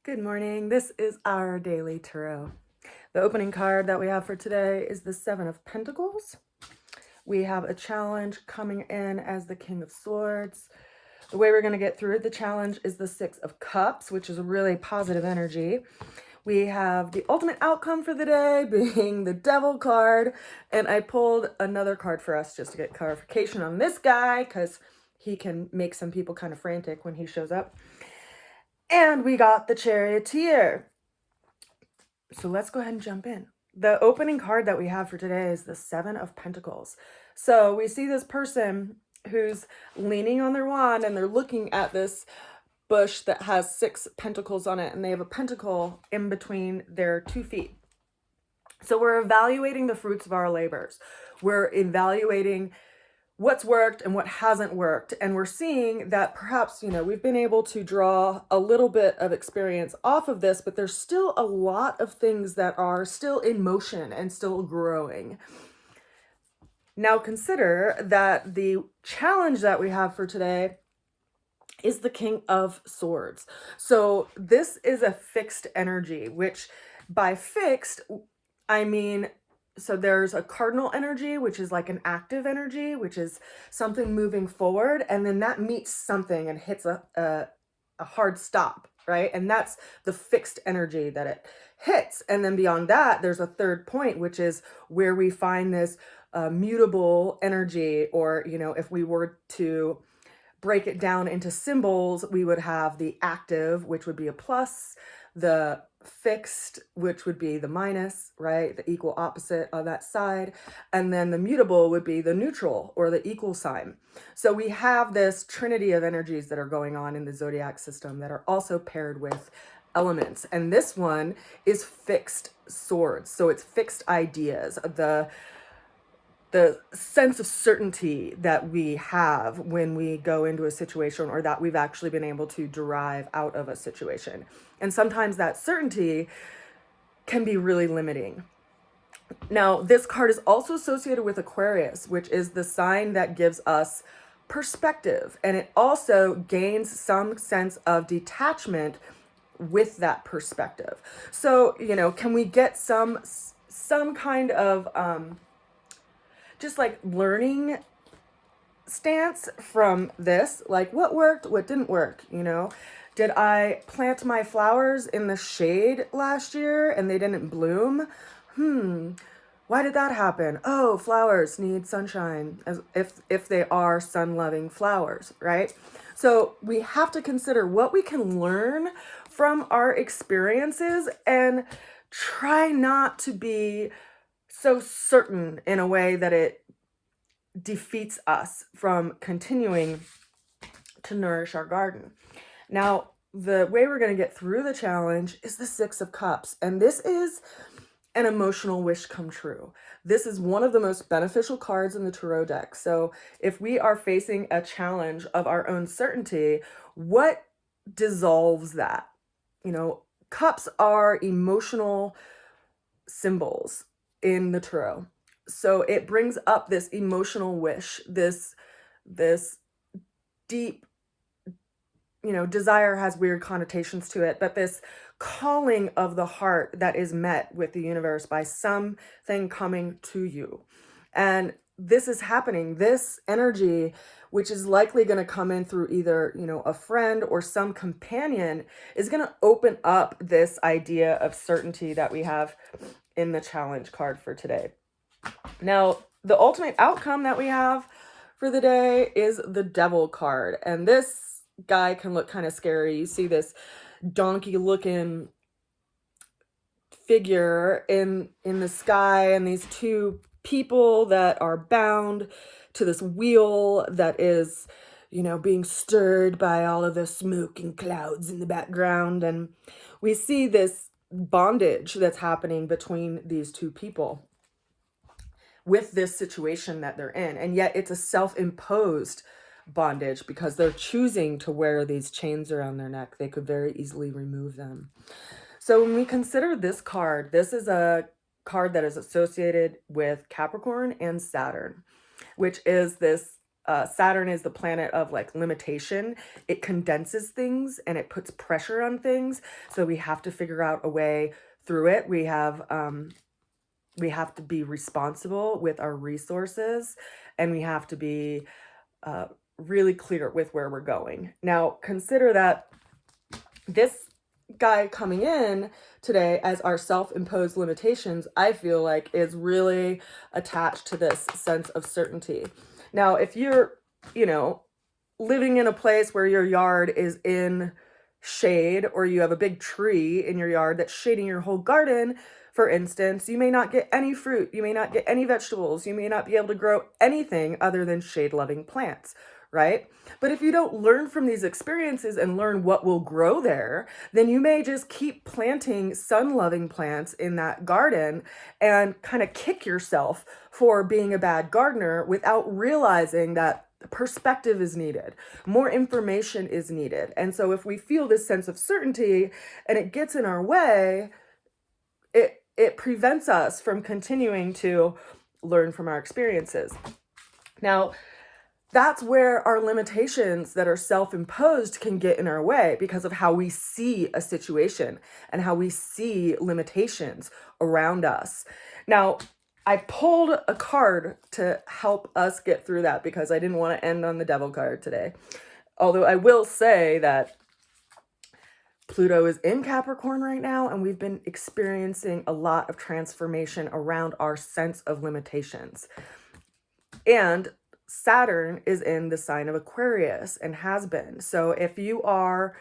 Good morning. This is our daily tarot. The opening card that we have for today is the Seven of Pentacles. We have a challenge coming in as the King of Swords. The way we're going to get through the challenge is the Six of Cups, which is a really positive energy. We have the ultimate outcome for the day being the Devil card. And I pulled another card for us just to get clarification on this guy because he can make some people kind of frantic when he shows up. And we got the Charioteer. So let's go ahead and jump in. The opening card that we have for today is the Seven of Pentacles. So we see this person who's leaning on their wand and they're looking at this bush that has 6 pentacles on it, and they have a pentacle in between their 2 feet. So we're evaluating the fruits of our labors. We're evaluating what's worked and what hasn't worked. And we're seeing that perhaps, we've been able to draw a little bit of experience off of this, but there's still a lot of things that are still in motion and still growing. Now consider that the challenge that we have for today is the King of Swords. So this is a fixed energy, which by fixed, I mean, so there's a cardinal energy, which is like an active energy, which is something moving forward. And then that meets something and hits a hard stop, right? And that's the fixed energy that it hits. And then beyond that, there's a third point, which is where we find this mutable energy, or, if we were to break it down into symbols, we would have the active, which would be a plus, the fixed, which would be the minus, right? The equal opposite of that side. And then the mutable would be the neutral or the equal sign. So we have this trinity of energies that are going on in the zodiac system that are also paired with elements. And this one is fixed swords. So it's fixed ideas. The sense of certainty that we have when we go into a situation, or that we've actually been able to derive out of a situation. And sometimes that certainty can be really limiting. Now, this card is also associated with Aquarius, which is the sign that gives us perspective. And it also gains some sense of detachment with that perspective. So, can we get some kind of just like learning stance from this? Like, what worked, what didn't work? Did I plant my flowers in the shade last year and they didn't bloom? Why did that happen? Oh, flowers need sunshine, as if they are sun-loving flowers, right? So we have to consider what we can learn from our experiences and try not to be so certain in a way that it defeats us from continuing to nourish our garden. Now, the way we're going to get through the challenge is the Six of Cups. And this is an emotional wish come true. This is one of the most beneficial cards in the tarot deck. So if we are facing a challenge of our own certainty, what dissolves that? Cups are emotional symbols in the tarot. So it brings up this emotional wish, this deep, desire has weird connotations to it, but this calling of the heart that is met with the universe by something coming to you. And this is happening. This energy, which is likely going to come in through either, a friend or some companion, is going to open up this idea of certainty that we have in the challenge card for today. Now, the ultimate outcome that we have for the day is the Devil card. And this guy can look kind of scary. You see this donkey-looking figure in the sky, and these 2 people that are bound to this wheel that is, being stirred by all of the smoke and clouds in the background. And we see this bondage that's happening between these 2 people with this situation that they're in. And yet it's a self-imposed bondage because they're choosing to wear these chains around their neck. They could very easily remove them. So when we consider this card, this is a card that is associated with Capricorn and Saturn, which is this Saturn is the planet of like limitation. It condenses things and it puts pressure on things. So we have to figure out a way through it. We have to be responsible with our resources, and we have to be really clear with where we're going. Now, consider that this guy coming in today as our self-imposed limitations, I feel like is really attached to this sense of certainty. Now, if you're, living in a place where your yard is in shade, or you have a big tree in your yard that's shading your whole garden, for instance, you may not get any fruit, you may not get any vegetables, you may not be able to grow anything other than shade-loving plants, right? But if you don't learn from these experiences and learn what will grow there, then you may just keep planting sun-loving plants in that garden and kind of kick yourself for being a bad gardener without realizing that perspective is needed. More information is needed. And so if we feel this sense of certainty and it gets in our way, it prevents us from continuing to learn from our experiences. Now, that's where our limitations that are self-imposed can get in our way because of how we see a situation and how we see limitations around us. Now, I pulled a card to help us get through that because I didn't want to end on the Devil card today. Although I will say that Pluto is in Capricorn right now, and we've been experiencing a lot of transformation around our sense of limitations. And Saturn is in the sign of Aquarius and has been. So if you are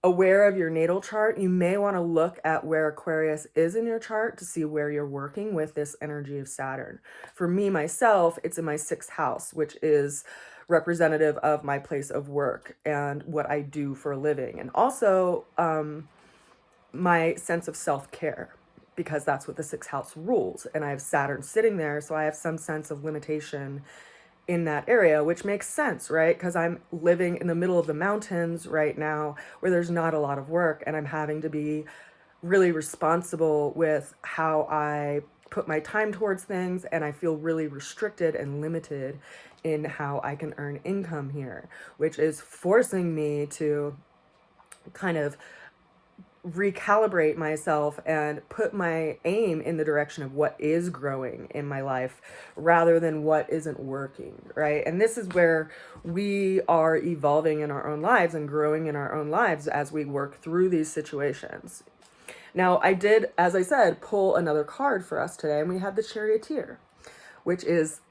aware of your natal chart, you may want to look at where Aquarius is in your chart to see where you're working with this energy of Saturn. For me, myself, it's in my 6th house, which is representative of my place of work and what I do for a living. And also my sense of self-care, because that's what the 6th house rules. And I have Saturn sitting there, so I have some sense of limitation in that area, which makes sense, right? Because I'm living in the middle of the mountains right now where there's not a lot of work, and I'm having to be really responsible with how I put my time towards things, and I feel really restricted and limited in how I can earn income here, which is forcing me to kind of recalibrate myself and put my aim in the direction of what is growing in my life rather than what isn't working, right? And this is where we are evolving in our own lives and growing in our own lives as we work through these situations. Now, I did, as I said, pull another card for us today, and we had the Charioteer, which is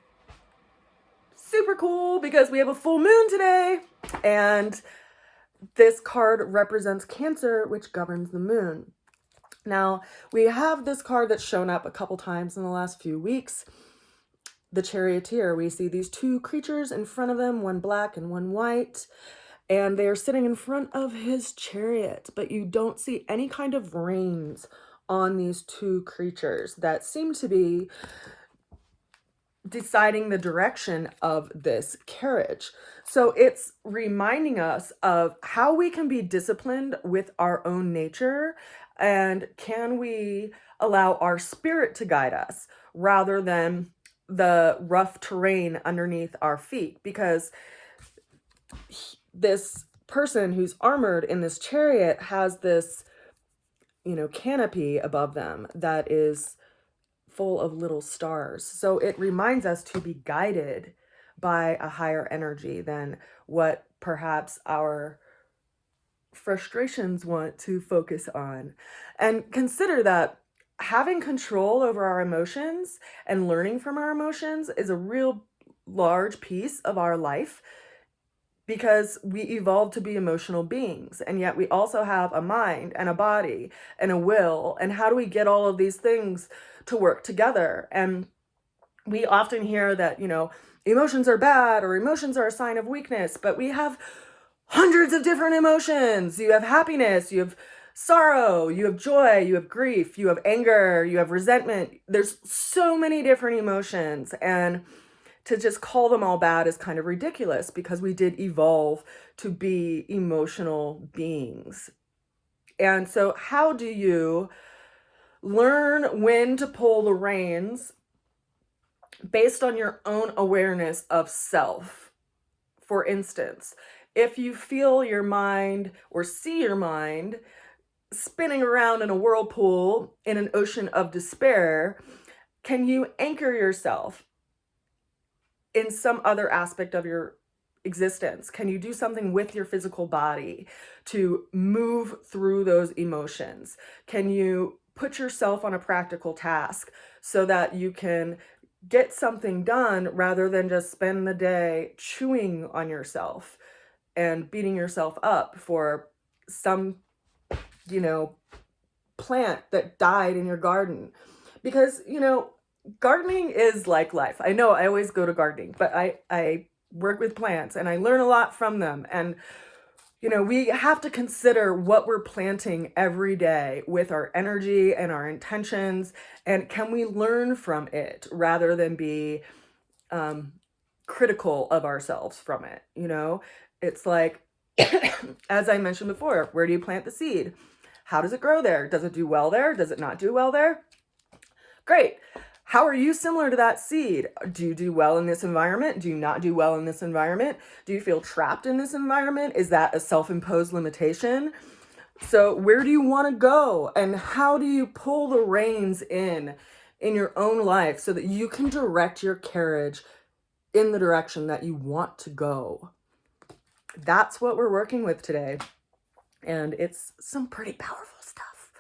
super cool because we have a full moon today, and this card represents Cancer, which governs the moon. Now, we have this card that's shown up a couple times in the last few weeks. The Charioteer, we see these 2 creatures in front of him, one black and one white, and they are sitting in front of his chariot, but you don't see any kind of reins on these 2 creatures that seem to be deciding the direction of this carriage. So it's reminding us of how we can be disciplined with our own nature, and can we allow our spirit to guide us rather than the rough terrain underneath our feet. Because this person who's armored in this chariot has this, canopy above them that is full of little stars. So it reminds us to be guided by a higher energy than what perhaps our frustrations want to focus on. And consider that having control over our emotions and learning from our emotions is a real large piece of our life, because we evolved to be emotional beings, and yet we also have a mind and a body and a will. And how do we get all of these things to work together? And we often hear that, emotions are bad or emotions are a sign of weakness, but we have hundreds of different emotions. You have happiness, you have sorrow, you have joy, you have grief, you have anger, you have resentment. There's so many different emotions, and to just call them all bad is kind of ridiculous because we did evolve to be emotional beings. And so how do you learn when to pull the reins based on your own awareness of self. For instance, if you feel your mind or see your mind spinning around in a whirlpool in an ocean of despair, can you anchor yourself in some other aspect of your existence? Can you do something with your physical body to move through those emotions? Can you put yourself on a practical task so that you can get something done rather than just spend the day chewing on yourself and beating yourself up for some, plant that died in your garden? Because, gardening is like life. I know I always go to gardening, but I work with plants and I learn a lot from them. And, we have to consider what we're planting every day with our energy and our intentions. And can we learn from it rather than be critical of ourselves from it? It's like, as I mentioned before, where do you plant the seed? How does it grow there? Does it do well there? Does it not do well there? Great. How are you similar to that seed? Do you do well in this environment? Do you not do well in this environment? Do you feel trapped in this environment? Is that a self-imposed limitation? So where do you want to go? And how do you pull the reins in your own life so that you can direct your carriage in the direction that you want to go? That's what we're working with today. And it's some pretty powerful stuff.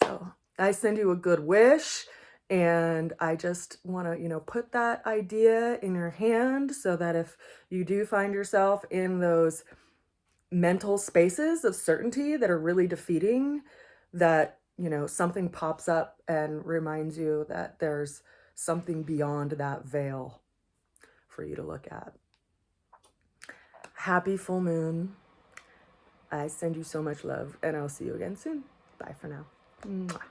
So I send you a good wish. And I just want to, put that idea in your hand so that if you do find yourself in those mental spaces of certainty that are really defeating, that, something pops up and reminds you that there's something beyond that veil for you to look at. Happy full moon. I send you so much love, and I'll see you again soon. Bye for now. Mwah.